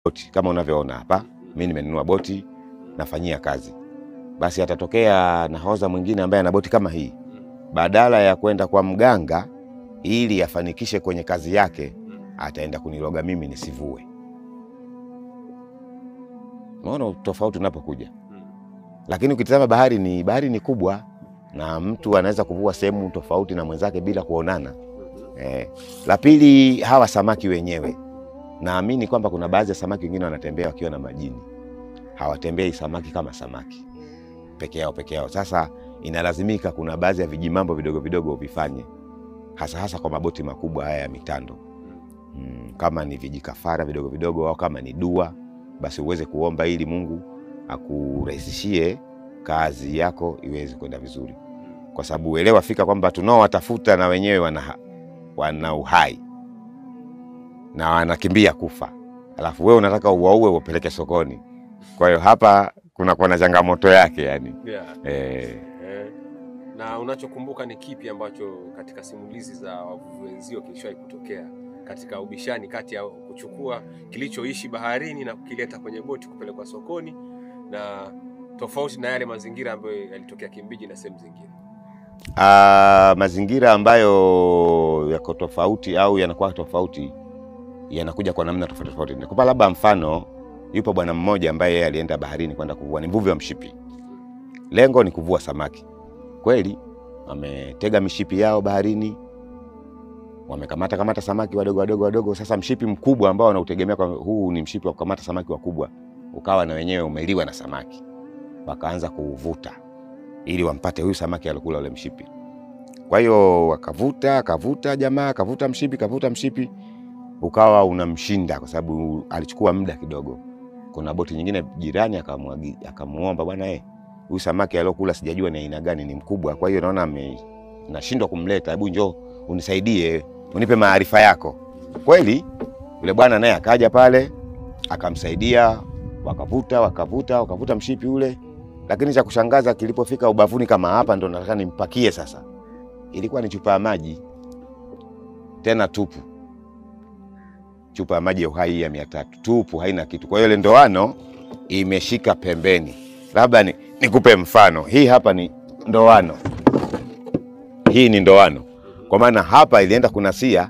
boti kama unavyoona hapa. Mimi nimenunua boti nafanyia kazi. Basi atatokea nahodha mwingine ambaye ana boti kama hii. Badala ya kwenda kwa mganga ili afanikishe kwenye kazi yake, ataenda kuniloga mimi nisivue. Unaona tofauti unapokuja. Lakini ukitazama bahari ni kubwa na mtu anaweza kuvua sehemu tofauti na mwenzake bila kuonana. La pili, hawa samaki wenyewe. Naamini kwamba kuna baadhi ya samaki wengine wanatembea wakiwa na majini. Hawatembei samaki kama samaki peke yao. Sasa inalazimika kuna baadhi ya vijimambo vidogo vidogo uvifanye, hasa kwa maboti makubwa haya ya mitando. Kama ni vijikafara vidogo vidogo au kama ni dua, basi uweze kuomba ili Mungu akurahisishie kazi yako iweze kwenda vizuri. Kwa sababu uelewa fika kwamba tunao watafuta na wenyewe wana uhai na wanakimbia kufa. Alafu wewe unataka uwaue upeleke sokoni. Kwa hiyo hapa kuna na changamoto yake yani. Na unachokumbuka ni kipi ambacho katika simulizi za wavuvi wenzio kilishawahi kutokea katika ubishani kati ya kuchukua kilichoishi baharini na kukileta kwenye boti kupelekwa sokoni, na tofauti na yale mazingira ambayo yalitokea Kimbiji na sehemu zingine? Mazingira ambayo yako tofauti au yanakuwa tofauti yanakuja kwa namna tofauti. Nikupa labda mfano, yupo bwana mmoja ambaye yeye alienda baharini kwenda kuvua, ni mvuvi wa mshipi. Lengo ni kuvua samaki. Kweli ametega mishipi yao baharini, wamekamata samaki wadogo. Sasa mshipi mkubwa ambao wanautegemea kwa huu ni mshipi wa kukamata samaki wakubwa, ukawa na wenyewe umeliwa na samaki. Wakaanza kuuvuta ili wampate huyu samaki alokula ule mshipi. Kwa hiyo wakavuta jamaa, akavuta mshipi ukawa unamshinda kwa sababu alichukua muda kidogo. Kuna boti nyingine jirani akamuomba, bwana huyu samaki alokula sijajua ni aina gani, ni mkubwa, kwa hiyo naona nashindwa kumleta, hebu njoo unisaidie, unipe maarifa yako. Kweli yule bwana naye akaja pale akamsaidia, wakavuta mshipi ule. Lakini cha kushangaza kilipofika ubavuni kama hapa ndo nataka nimpakie sasa, ilikuwa ni chupa ya maji tena tupu. Chupa ya maji ya Uhai ya 300 tupu, haina kitu. Kwa hiyo ile ndoano imeshika pembeni. Labda nikupe mfano. Hii hapa ni ndoano. Hii ni ndoano. Kwa maana hapa ilienda kunasia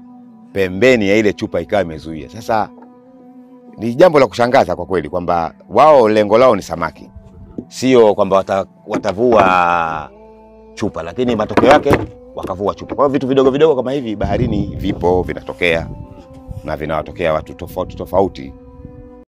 pembeni ya ile chupa ikawa imezuia. Sasa ni jambo la kushangaza kwa kweli kwamba wao lengo lao ni samaki. Sio kwamba watavua chupa, lakini matokeo yake wakavua chupa. Kwa hiyo vitu vidogo vidogo kama hivi baharini vipo, vinatokea na vinawatokea watu tofauti.